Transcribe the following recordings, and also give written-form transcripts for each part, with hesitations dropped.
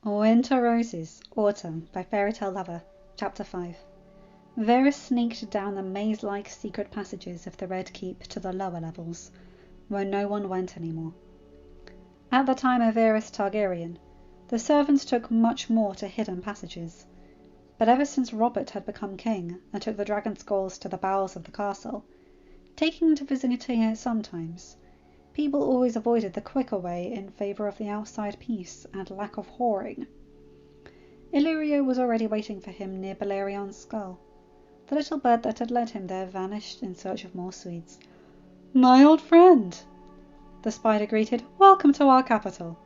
Winter Roses, Autumn by Fairytalelovr, Chapter 5. Varys sneaked down the maze-like secret passages of the Red Keep to the lower levels, where no one went anymore. At the time of Varys Targaryen, the servants took much more to hidden passages, but ever since Robert had become king and took the dragon skulls to the bowels of the castle, taking to visiting it sometimes, people always avoided the quicker way in favour of the outside peace and lack of whoring. Illyrio was already waiting for him near Balerion's skull. The little bird that had led him there vanished in search of more sweets. "My old friend," the spider greeted, "welcome to our capital.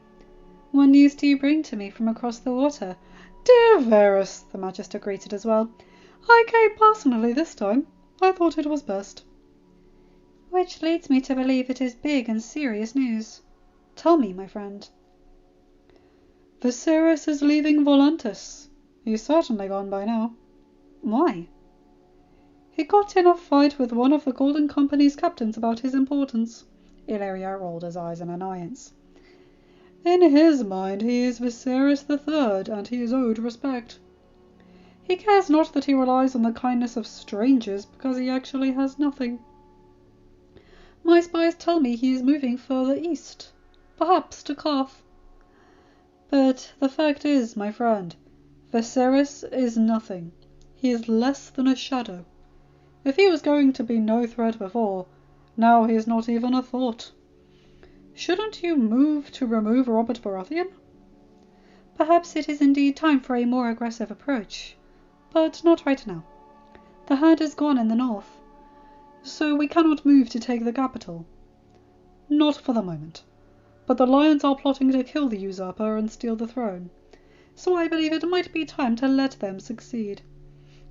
What news do you bring to me from across the water?" "Dear Varys," the Magister greeted as well. "I came personally this time. I thought it was best." "Which leads me to believe it is big and serious news. Tell me, my friend." "Viserys is leaving Volantis. He's certainly gone by now." "Why?" "He got in a fight with one of the Golden Company's captains about his importance." Illyrio rolled his eyes in annoyance. "In his mind he is Viserys III, and he is owed respect. He cares not that he relies on the kindness of strangers, because he actually has nothing. My spies tell me he is moving further east, perhaps to Karth. But the fact is, my friend, Viserys is nothing. He is less than a shadow. If he was going to be no threat before, now he is not even a thought. Shouldn't you move to remove Robert Baratheon?" "Perhaps it is indeed time for a more aggressive approach, but not right now. The Hand is gone in the north." "So we cannot move to take the capital?" "Not for the moment. But the Lions are plotting to kill the usurper and steal the throne, so I believe it might be time to let them succeed.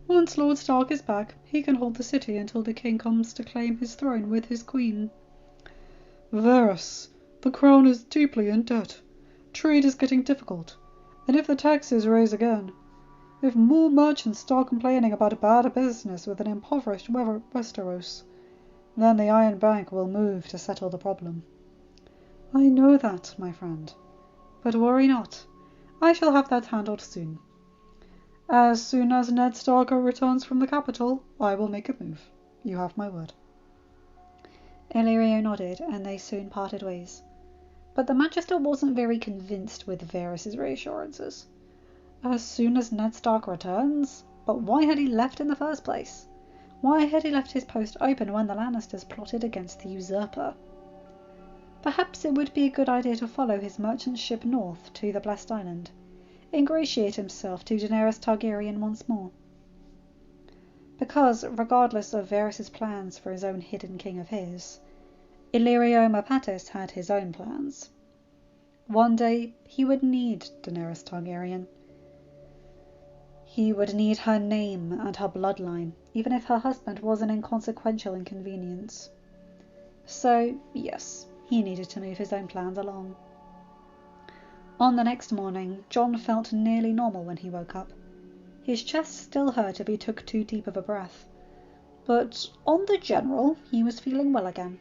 Once Lord Stark is back, he can hold the city until the king comes to claim his throne with his queen." "Varys, the crown is deeply in debt. Trade is getting difficult, and if the taxes rise again, if more merchants start complaining about bad business with an impoverished Westeros, then the Iron Bank will move to settle the problem." "I know that, my friend. But worry not. I shall have that handled soon." "As soon as Ned Stark returns from the capital, I will make a move. You have my word." Illyrio nodded, and they soon parted ways. But the Magister wasn't very convinced with Varys' reassurances. As soon as Ned Stark returns? But why had he left in the first place? Why had he left his post open when the Lannisters plotted against the usurper? Perhaps it would be a good idea to follow his merchant ship north to the Blessed Island, ingratiate himself to Daenerys Targaryen once more. Because, regardless of Varys' plans for his own hidden king of his, Illyrio Mopatis had his own plans. One day he would need Daenerys Targaryen. He would need her name and her bloodline, even if her husband was an inconsequential inconvenience. So, yes, he needed to move his own plans along. On the next morning, Jon felt nearly normal when he woke up. His chest still hurt if he took too deep of a breath, but on the general, he was feeling well again,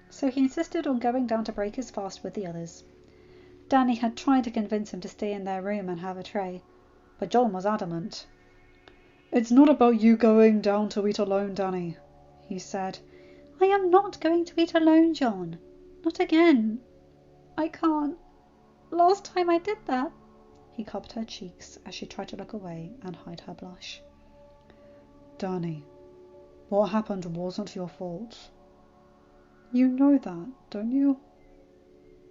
so he insisted on going down to break his fast with the others. Dany had tried to convince him to stay in their room and have a tray, but Jon was adamant. "It's not about you going down to eat alone, Dany," he said. "I am not going to eat alone, Jon. Not again. I can't. Last time I did that." He cupped her cheeks as she tried to look away and hide her blush. "Dany, what happened wasn't your fault. You know that, don't you?"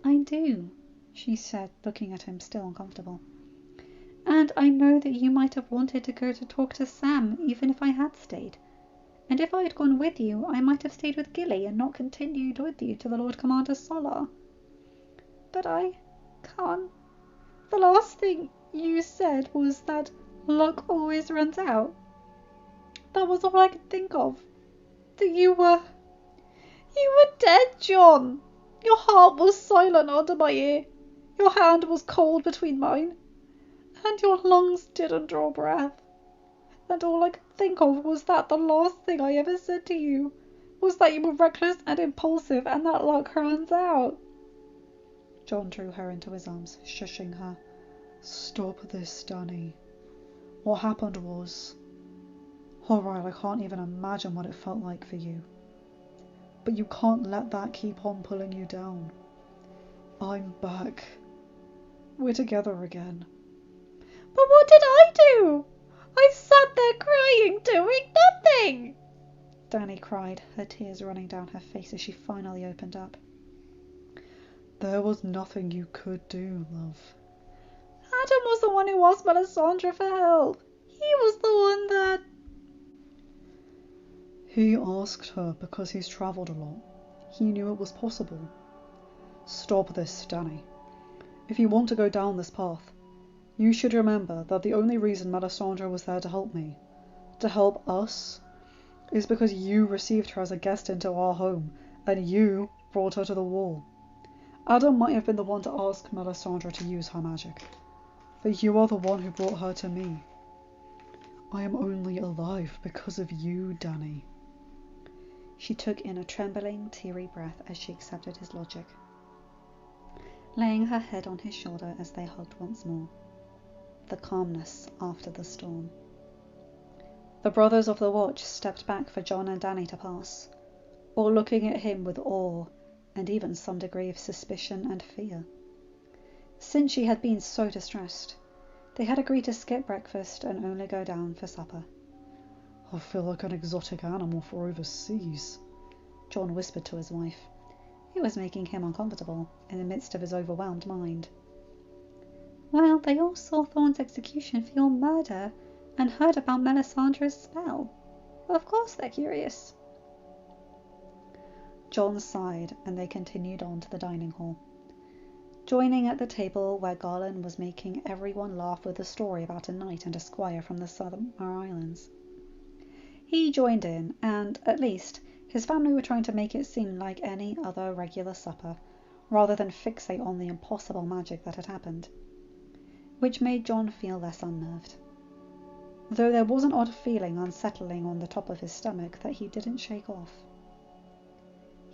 "I do," she said, looking at him, still uncomfortable. "And I know that you might have wanted to go to talk to Sam even if I had stayed. And if I had gone with you, I might have stayed with Gilly and not continued with you to the Lord Commander's Solar. But I can't. The last thing you said was that luck always runs out. That was all I could think of. That you were dead, Jon. Your heart was silent under my ear. Your hand was cold between mine. And your lungs didn't draw breath. And all I could think of was that the last thing I ever said to you was that you were reckless and impulsive and that luck runs out." Jon drew her into his arms, shushing her. Stop this, Danny. What happened was... Alright, I can't even imagine what it felt like for you. But you can't let that keep on pulling you down. I'm back. We're together again. But what did I do? I sat there crying, doing nothing! Danny cried, her tears running down her face as she finally opened up. There was nothing you could do, love. Adam was the one who asked Melisandre for help. He was the one that... He asked her because he's travelled a lot. He knew it was possible. Stop this, Danny. If you want to go down this path, you should remember that the only reason Melisandre was there to help me, to help us, is because you received her as a guest into our home, and you brought her to the wall. Adam might have been the one to ask Melisandre to use her magic, but you are the one who brought her to me. I am only alive because of you, Danny. She took in a trembling, teary breath as she accepted his logic, laying her head on his shoulder as they hugged once more. The calmness after the storm. The brothers of the watch stepped back for Jon and Danny to pass, all looking at him with awe and even some degree of suspicion and fear. Since she had been so distressed, they had agreed to skip breakfast and only go down for supper. I feel like an exotic animal for overseas, Jon whispered to his wife. It was making him uncomfortable in the midst of his overwhelmed mind. Well, they all saw Thorne's execution for your murder and heard about Melisandre's spell. Of course they're curious. Jon sighed and they continued on to the dining hall, joining at the table where Garland was making everyone laugh with a story about a knight and a squire from the Southern Islands. He joined in, and, at least, his family were trying to make it seem like any other regular supper, rather than fixate on the impossible magic that had happened, which made Jon feel less unnerved, though there was an odd feeling unsettling on the top of his stomach that he didn't shake off.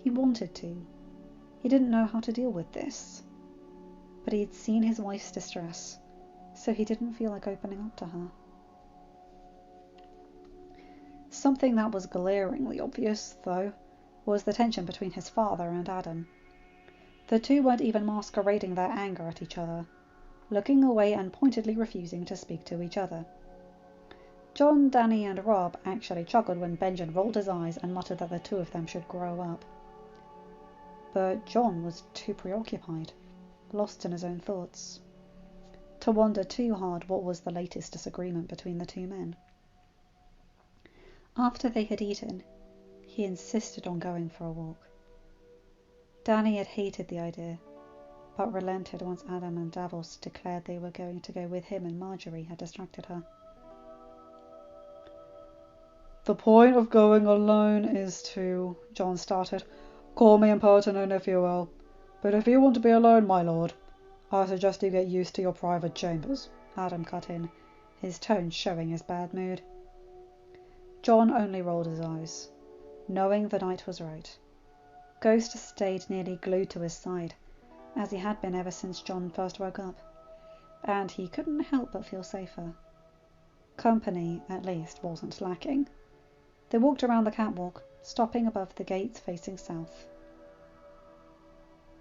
He wanted to. He didn't know how to deal with this, but he'd seen his wife's distress, so he didn't feel like opening up to her. Something that was glaringly obvious, though, was the tension between his father and Adam. The two weren't even masquerading their anger at each other, looking away and pointedly refusing to speak to each other. Jon, Danny and Rob actually chuckled when Benjen rolled his eyes and muttered that the two of them should grow up. But Jon was too preoccupied, lost in his own thoughts, to wonder too hard what was the latest disagreement between the two men. After they had eaten, he insisted on going for a walk. Danny had hated the idea, but relented once Adam and Davos declared they were going to go with him and Marjorie had distracted her. The point of going alone is to, Jon started. Call me impertinent if you will, but if you want to be alone, my lord, I suggest you get used to your private chambers, Adam cut in, his tone showing his bad mood. Jon only rolled his eyes, knowing the knight was right. Ghost stayed nearly glued to his side, as he had been ever since Jon first woke up, and he couldn't help but feel safer. Company, at least, wasn't lacking. They walked around the catwalk, stopping above the gates facing south.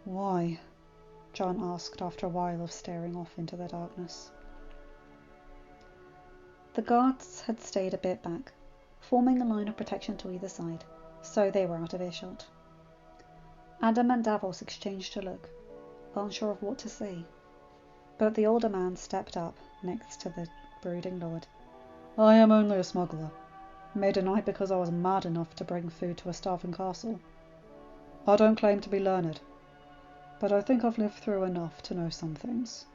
Why? Jon asked after a while of staring off into the darkness. The guards had stayed a bit back, forming a line of protection to either side, so they were out of earshot. Adam and Davos exchanged a look, unsure of what to say, but the older man stepped up next to the brooding lord. I am only a smuggler, made a knight because I was mad enough to bring food to a starving castle. I don't claim to be learned, but I think I've lived through enough to know some things.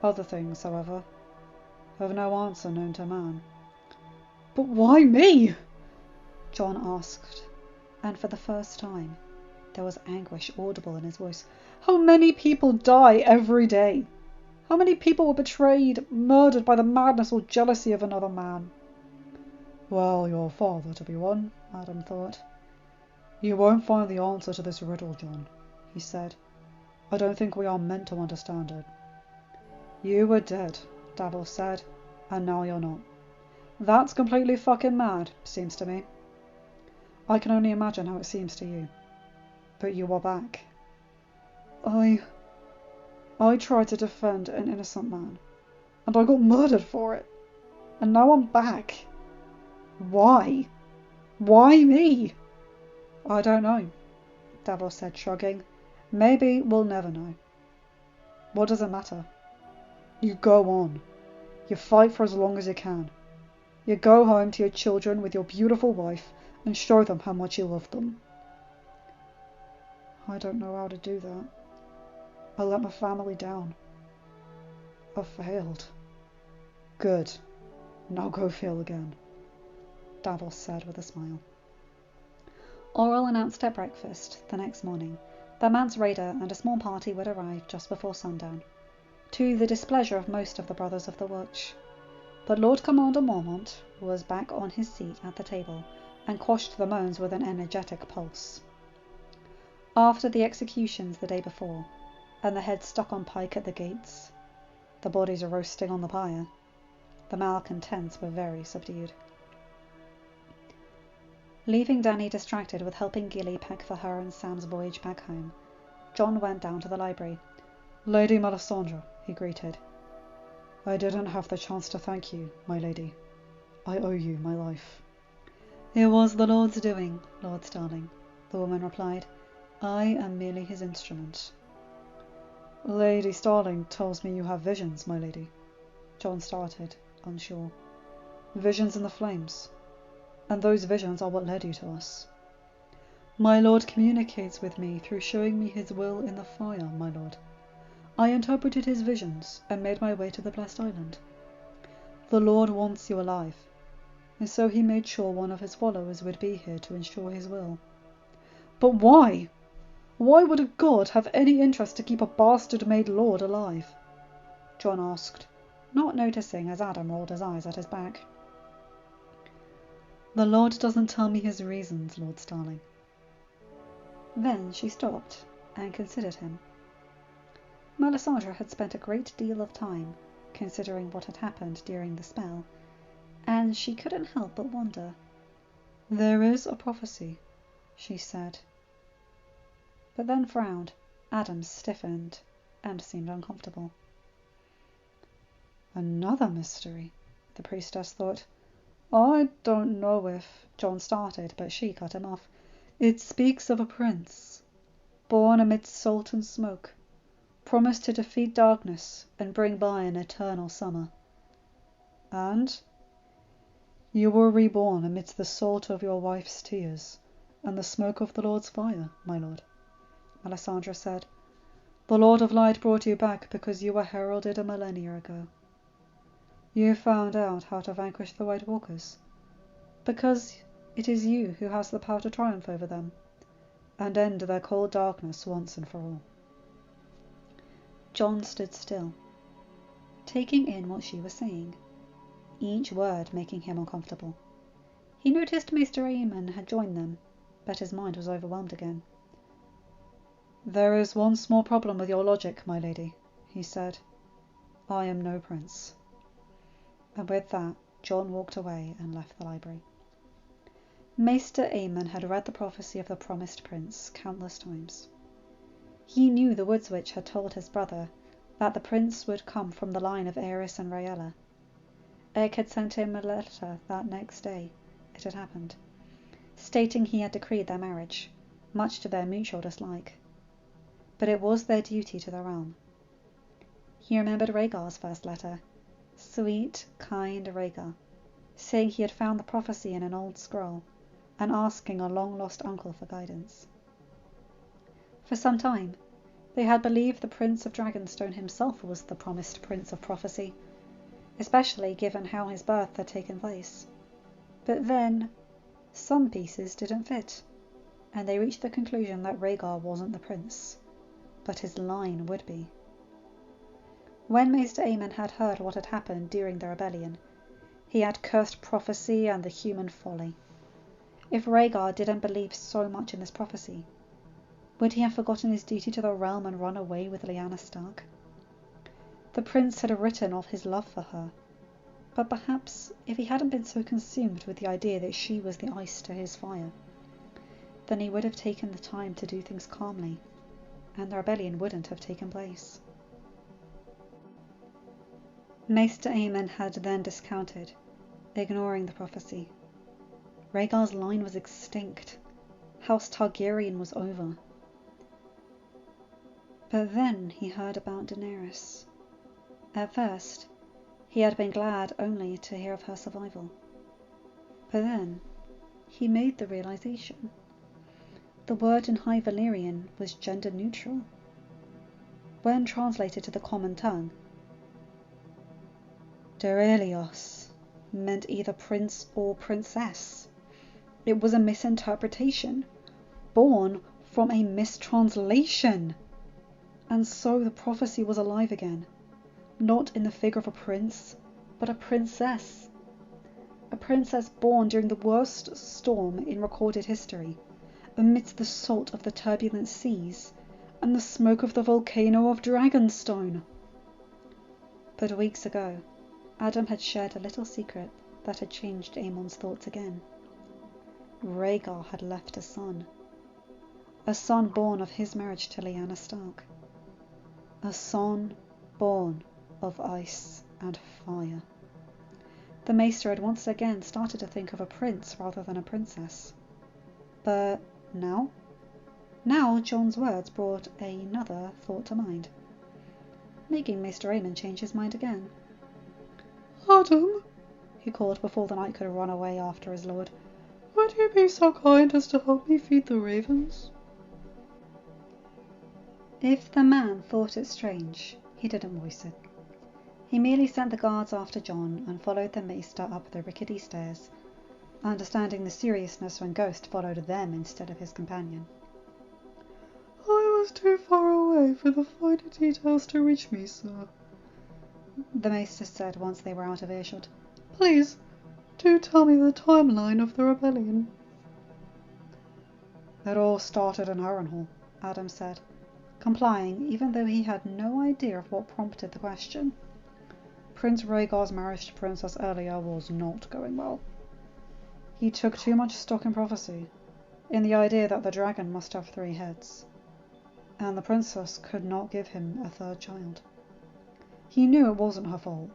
Other things, however, have no answer known to man. But why me? Jon asked, and for the first time there was anguish audible in his voice. How many people die every day? How many people were betrayed, murdered by the madness or jealousy of another man? Well, your father to be one, Adam thought. You won't find the answer to this riddle, Jon, he said. I don't think we are meant to understand it. You were dead, Davos said, and now you're not. That's completely fucking mad, seems to me. I can only imagine how it seems to you. But you are back. I tried to defend an innocent man, and I got murdered for it. And now I'm back. Why? Why me? I don't know, Davos said, shrugging. Maybe we'll never know. What does it matter? You go on. You fight for as long as you can. You go home to your children with your beautiful wife and show them how much you love them. I don't know how to do that. I let my family down. I failed. Good. Now go fail again, Davos said with a smile. Oral announced at breakfast the next morning that Mance Rayder and a small party would arrive just before sundown, to the displeasure of most of the Brothers of the Watch. But Lord Commander Mormont was back on his seat at the table and quashed the moans with an energetic pulse. After the executions the day before, and the heads stuck on pike at the gates, the bodies roasting on the pyre, the malcontents were very subdued. Leaving Danny distracted with helping Gilly pack for her and Sam's voyage back home, John went down to the library. Lady Melisandre, he greeted. I didn't have the chance to thank you, my lady. I owe you my life. It was the Lord's doing, Lord Starling, the woman replied. I am merely his instrument. Lady Starling tells me you have visions, my lady. John started, unsure. Visions in the flames. And those visions are what led you to us. My lord communicates with me through showing me his will in the fire, my lord. I interpreted his visions and made my way to the Blessed Island. The Lord wants you alive, and so he made sure one of his followers would be here to ensure his will. But why? Why would a god have any interest to keep a bastard-made lord alive? John asked, not noticing as Adam rolled his eyes at his back. The Lord doesn't tell me his reasons, Lord Starling. Then she stopped and considered him. Melisandre had spent a great deal of time considering what had happened during the spell, and she couldn't help but wonder. There is a prophecy, she said. But then frowned. Adam stiffened and seemed uncomfortable. Another mystery, the priestess thought. I don't know if... John started, but she cut him off. It speaks of a prince, born amidst salt and smoke, promised to defeat darkness and bring by an eternal summer. And you were reborn amidst the salt of your wife's tears and the smoke of the Lord's fire, my lord, Melisandre said. The Lord of Light brought you back because you were heralded a millennia ago. You found out how to vanquish the White Walkers, because it is you who has the power to triumph over them, and end their cold darkness once and for all. John stood still, taking in what she was saying, each word making him uncomfortable. He noticed Maester Aemon had joined them, but his mind was overwhelmed again. There is one small problem with your logic, my lady, he said. I am no prince. And with that, John walked away and left the library. Maester Aemon had read the prophecy of the promised prince countless times. He knew the Woods Witch had told his brother that the prince would come from the line of Aerys and Rhaella. Egg had sent him a letter that next day it had happened, stating he had decreed their marriage, much to their mutual dislike. But it was their duty to the realm. He remembered Rhaegar's first letter, sweet, kind Rhaegar, saying he had found the prophecy in an old scroll, and asking a long-lost uncle for guidance. For some time, they had believed the Prince of Dragonstone himself was the promised Prince of Prophecy, especially given how his birth had taken place. But then, some pieces didn't fit, and they reached the conclusion that Rhaegar wasn't the prince, but his line would be. When Maester Aemon had heard what had happened during the rebellion, he had cursed prophecy and the human folly. If Rhaegar didn't believe so much in this prophecy, would he have forgotten his duty to the realm and run away with Lyanna Stark? The prince had written of his love for her, but perhaps if he hadn't been so consumed with the idea that she was the ice to his fire, then he would have taken the time to do things calmly, and the rebellion wouldn't have taken place. Maester Aemon had then discounted, ignoring the prophecy. Rhaegar's line was extinct. House Targaryen was over. But then he heard about Daenerys. At first, he had been glad only to hear of her survival. But then, he made the realization. The word in High Valyrian was gender neutral. When translated to the common tongue, Daerelios meant either prince or princess. It was a misinterpretation, born from a mistranslation. And so the prophecy was alive again, not in the figure of a prince, but a princess. A princess born during the worst storm in recorded history, amidst the salt of the turbulent seas and the smoke of the volcano of Dragonstone. But weeks ago, Adam had shared a little secret that had changed Aemon's thoughts again. Rhaegar had left a son born of his marriage to Lyanna Stark. A son born of ice and fire. The Maester had once again started to think of a prince rather than a princess. But now? Now Jon's words brought another thought to mind, making Maester Aemon change his mind again. Adam, he called before the knight could run away after his lord. Would you be so kind as to help me feed the ravens? If the man thought it strange, he didn't voice it. He merely sent the guards after Jon and followed the Maester up the rickety stairs, understanding the seriousness when Ghost followed them instead of his companion. I was too far away for the finer details to reach me, sir, the Maester said once they were out of earshot. Please, do tell me the timeline of the rebellion. It all started in Harrenhal, Adam said, complying even though he had no idea of what prompted the question. Prince Rhaegar's marriage to Princess Elia was not going well. He took too much stock in prophecy, in the idea that the dragon must have 3 heads, and the princess could not give him a 3rd child. He knew it wasn't her fault,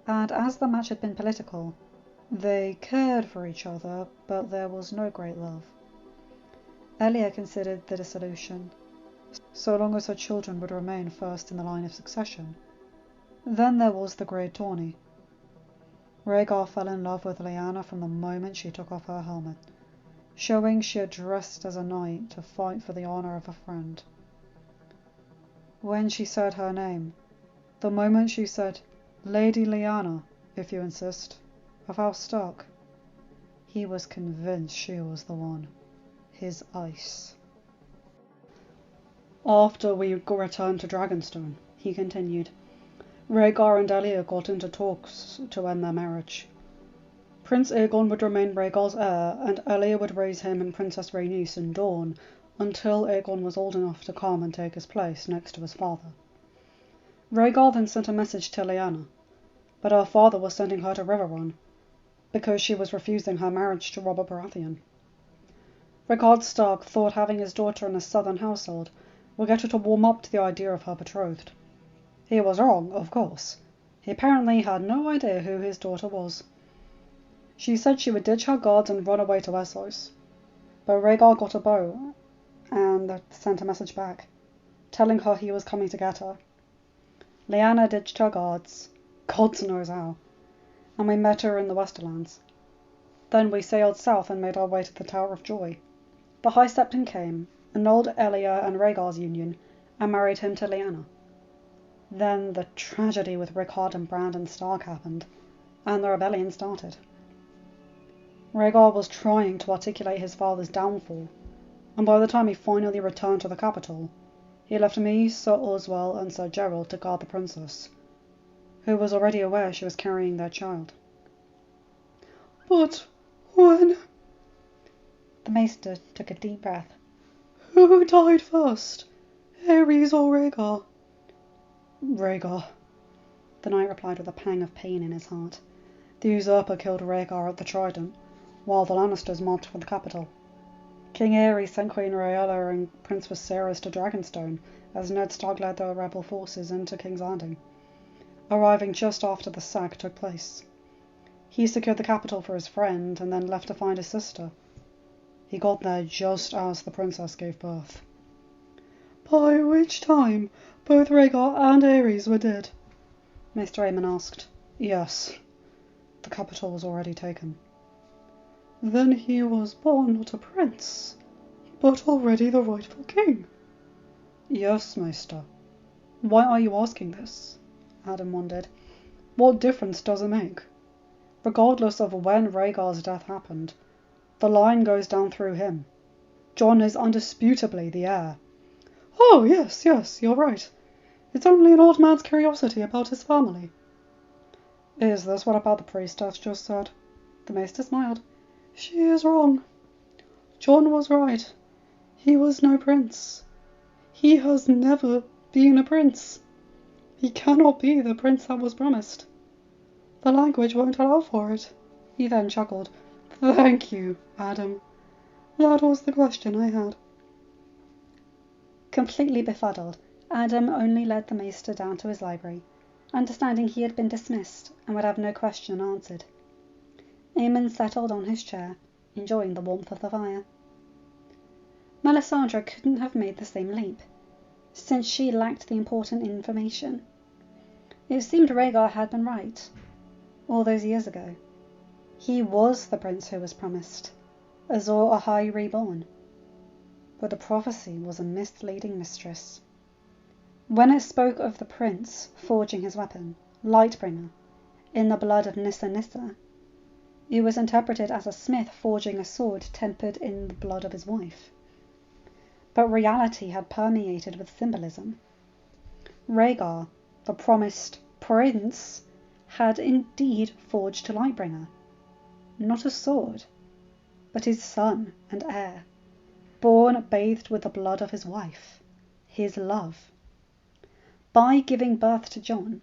and as the match had been political, they cared for each other, but there was no great love. Elia considered the dissolution, so long as her children would remain first in the line of succession. Then there was the great tourney. Rhaegar fell in love with Lyanna from the moment she took off her helmet, showing she had dressed as a knight to fight for the honour of a friend. When she said her name, the moment she said, Lady Lyanna, if you insist, of House Stark, he was convinced she was the one. His ice. After we returned to Dragonstone, he continued, Rhaegar and Elia got into talks to end their marriage. Prince Aegon would remain Rhaegar's heir, and Elia would raise him and Princess Rhaenys in Dorne until Aegon was old enough to come and take his place next to his father. Rhaegar then sent a message to Lyanna, but her father was sending her to Riverrun, because she was refusing her marriage to Robert Baratheon. Rickard Stark thought having his daughter in a southern household would get her to warm up to the idea of her betrothed. He was wrong, of course. He apparently had no idea who his daughter was. She said she would ditch her guards and run away to Essos, but Rhaegar got a bow and sent a message back, telling her he was coming to get her. Lyanna ditched her guards, God knows how, and we met her in the Westerlands. Then we sailed south and made our way to the Tower of Joy. The High Septon came, annulled Elia and Rhaegar's union, and married him to Lyanna. Then the tragedy with Rickard and Brandon Stark happened, and the rebellion started. Rhaegar was trying to articulate his father's downfall, and by the time he finally returned to the capital, he left me, Sir Oswell, and Sir Gerald to guard the princess, who was already aware she was carrying their child. But when? The Maester took a deep breath. Who died first, Aerys or Rhaegar? Rhaegar, the knight replied with a pang of pain in his heart. The usurper killed Rhaegar at the Trident, while the Lannisters marched for the capital. King Aerys sent Queen Rhaella and Prince Viserys to Dragonstone, as Ned Stark led the rebel forces into King's Landing, arriving just after the sack took place. He secured the capital for his friend, and then left to find his sister. He got there just as the princess gave birth. By which time both Rhaegar and Aerys were dead? Maester Aemon asked. Yes. The capital was already taken. Then he was born not a prince, but already the rightful king. Yes, Maester. Why are you asking this? Adam wondered. What difference does it make? Regardless of when Rhaegar's death happened, the line goes down through him. Jon is undisputably the heir. Oh, yes, you're right. It's only an old man's curiosity about his family. Is this what about the priestess just said? The Maester smiled. She is wrong. Jon was right. He was no prince. He has never been a prince. He cannot be the prince that was promised. The language won't allow for it. He then chuckled. Thank you, Adam. That was the question I had. Completely befuddled, Adam only led the Maester down to his library, understanding he had been dismissed and would have no question answered. Aemon settled on his chair, enjoying the warmth of the fire. Melisandre couldn't have made the same leap, since she lacked the important information. It seemed Rhaegar had been right, all those years ago. He was the prince who was promised, Azor Ahai reborn. But the prophecy was a misleading mistress. When it spoke of the prince forging his weapon, Lightbringer, in the blood of Nissa Nissa, it was interpreted as a smith forging a sword tempered in the blood of his wife. But reality had permeated with symbolism. Rhaegar, the promised prince, had indeed forged Lightbringer. Not a sword, but his son and heir, born bathed with the blood of his wife, his love. By giving birth to Jon,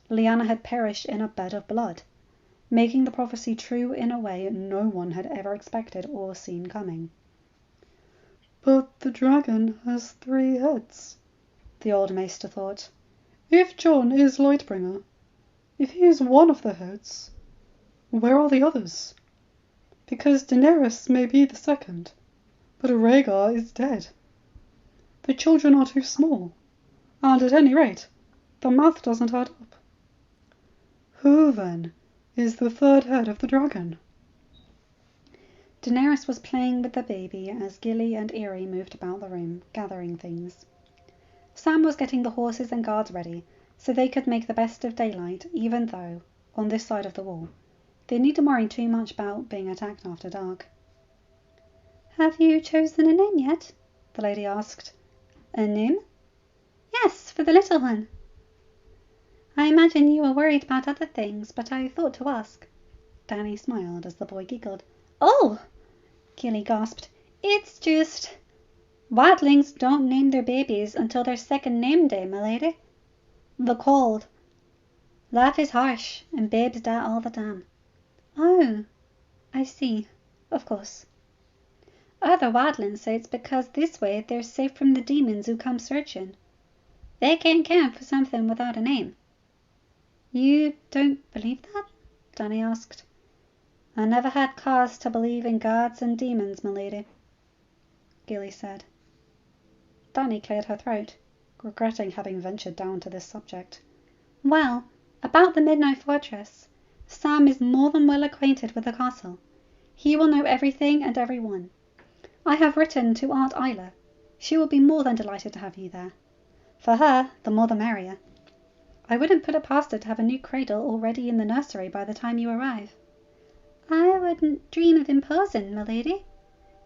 Lyanna had perished in a bed of blood, making the prophecy true in a way no one had ever expected or seen coming. But the dragon has 3 heads, the old Maester thought. If Jon is Lightbringer, if he is one of the heads, where are the others? Because Daenerys may be the second, but Rhaegar is dead. The children are too small, and at any rate, the math doesn't add up. Who, then, is the 3rd head of the dragon? Daenerys was playing with the baby as Gilly and Irri moved about the room, gathering things. Sam was getting the horses and guards ready, so they could make the best of daylight, even though, on this side of the wall, they needn't worry too much about being attacked after dark. Have you chosen a name yet? The lady asked. A name? Yes, for the little one. I imagine you were worried about other things, but I thought to ask. Dany smiled as the boy giggled. Oh! Gilly gasped. It's just... Wildlings don't name their babies until their 2nd name day, my lady. The cold. Life is harsh, and babes die all the time. Oh, I see. Of course. Other wildlings say it's because this way they're safe from the demons who come searching. They can't camp for something without a name. You don't believe that? Dany asked. I never had cause to believe in gods and demons, my lady, Gilly said. Dany cleared her throat, regretting having ventured down to this subject. Well, about the Midnight Fortress. Sam is more than well acquainted with the castle. He will know everything and everyone. I have written to Aunt Isla. She will be more than delighted to have you there. For her, the more the merrier. I wouldn't put it past her to have a new cradle already in the nursery by the time you arrive. I wouldn't dream of imposing, my lady.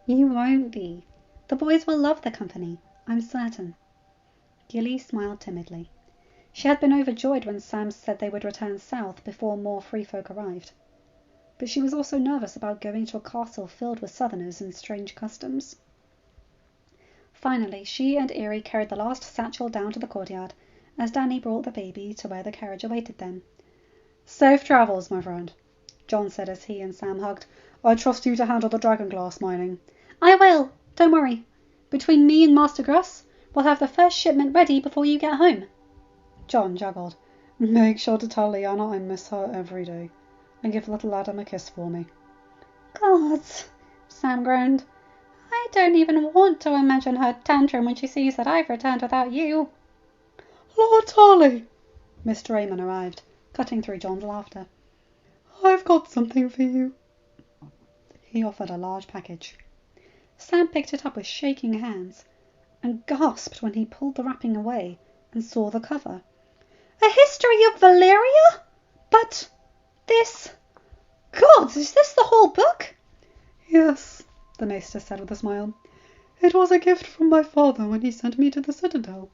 You won't be. The boys will love the company, I'm certain. Gilly smiled timidly. She had been overjoyed when Sam said they would return south before more free folk arrived. But she was also nervous about going to a castle filled with southerners and strange customs. Finally, she and Irri carried the last satchel down to the courtyard as Danny brought the baby to where the carriage awaited them. "Safe travels, my friend," John said as he and Sam hugged. "I trust you to handle the dragon glass mining." I will. Don't worry. Between me and Master Gruss, we'll have the first shipment ready before you get home. John juggled. "Make sure to tell Leanna I miss her every day, and give little Adam a kiss for me." God, Sam groaned. I don't even want to imagine her tantrum when she sees that I've returned without you. "Lord Tarley!" Mr. Aemon arrived, cutting through John's laughter. "I've got something for you." He offered a large package. Sam picked it up with shaking hands, and gasped when he pulled the wrapping away and saw the cover. A history of Valyria? But this... God, is this the whole book? "Yes," the Maester said with a smile. "It was a gift from my father when he sent me to the Citadel,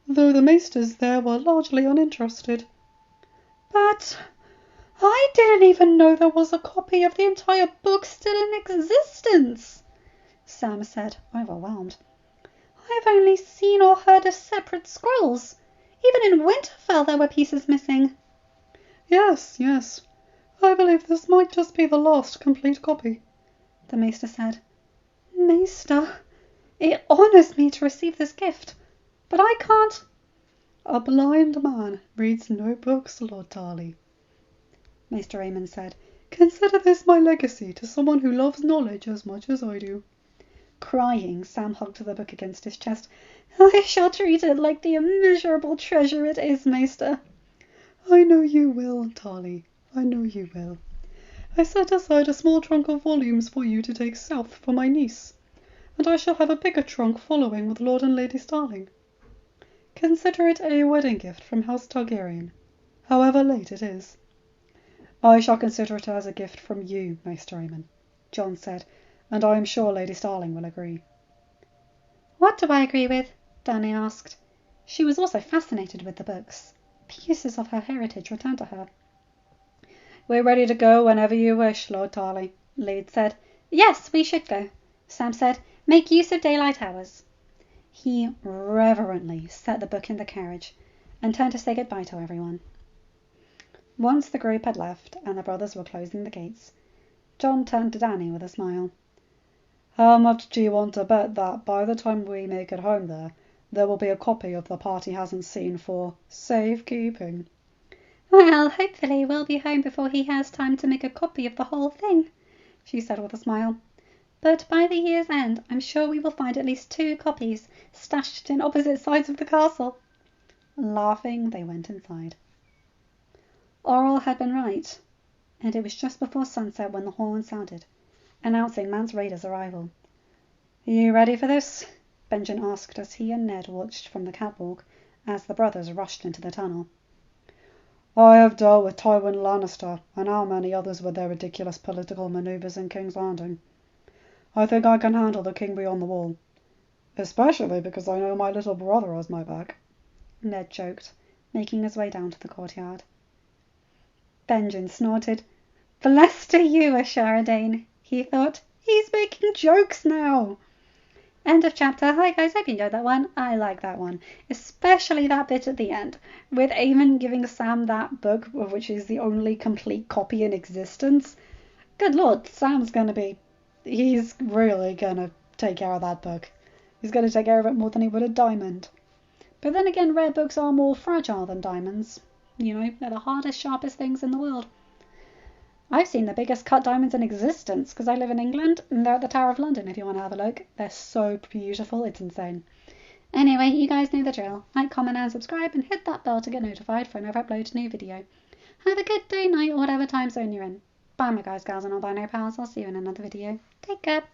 though the Maesters there were largely uninterested." But I didn't even know there was a copy of the entire book still in existence, Sam said, overwhelmed. I've only seen or heard of separate scrolls. Even in Winterfell there were pieces missing. Yes. I believe this might just be the last complete copy," the Maester said. Maester, it honours me to receive this gift, but I can't... "A blind man reads no books, Lord Tarley," Maester Aemon said. "Consider this my legacy to someone who loves knowledge as much as I do." Crying, Sam hugged the book against his chest. I shall treat it like the immeasurable treasure it is, Maester. "I know you will, Tarley. I know you will. I set aside a small trunk of volumes for you to take south for my niece, and I shall have a bigger trunk following with Lord and Lady Starling. Consider it a wedding gift from House Targaryen, however late it is." "I shall consider it as a gift from you, Maester Aemon," John said, "and I am sure Lady Starling will agree." What do I agree with? Danny asked. She was also fascinated with the books. Pieces of her heritage returned to her. "We're ready to go whenever you wish, Lord Tarley," Lead said. "Yes, we should go," Sam said. "Make use of daylight hours." He reverently set the book in the carriage and turned to say goodbye to everyone. Once the group had left and the brothers were closing the gates, John turned to Danny with a smile. "How much do you want to bet that by the time we make it home there will be a copy of The Party Hasn't Seen for safekeeping?" "Well, hopefully we'll be home before he has time to make a copy of the whole thing," she said with a smile. "But by the year's end I'm sure we will find at least 2 copies stashed in opposite sides of the castle." Laughing, they went inside. Oral had been right, and it was just before sunset when the horn sounded, announcing Mance Rayder's arrival. "You ready for this?" Benjen asked as he and Ned watched from the catwalk as the brothers rushed into the tunnel. "I have dealt with Tywin Lannister and how many others with their ridiculous political manoeuvres in King's Landing. I think I can handle the King Beyond the Wall, especially because I know my little brother has my back," Ned joked, making his way down to the courtyard. Benjen snorted. "Blessed are you, Ashara, he thought. He's making jokes now. End of chapter. Hi guys, hope you enjoyed that one. I like that one, especially that bit at the end with Aemon giving Sam that book, which is the only complete copy in existence. Good lord, he's really gonna take care of that book. He's gonna take care of it more than he would a diamond. But then again, rare books are more fragile than diamonds. You know, they're the hardest, sharpest things in the world. I've seen the biggest cut diamonds in existence because I live in England and they're at the Tower of London if you want to have a look. They're so beautiful, it's insane. Anyway, you guys know the drill. Like, comment and subscribe and hit that bell to get notified for whenever I upload a new video. Have a good day, night or whatever time zone you're in. Bye my guys, gals and non-binary pals. I'll see you in another video. Take care.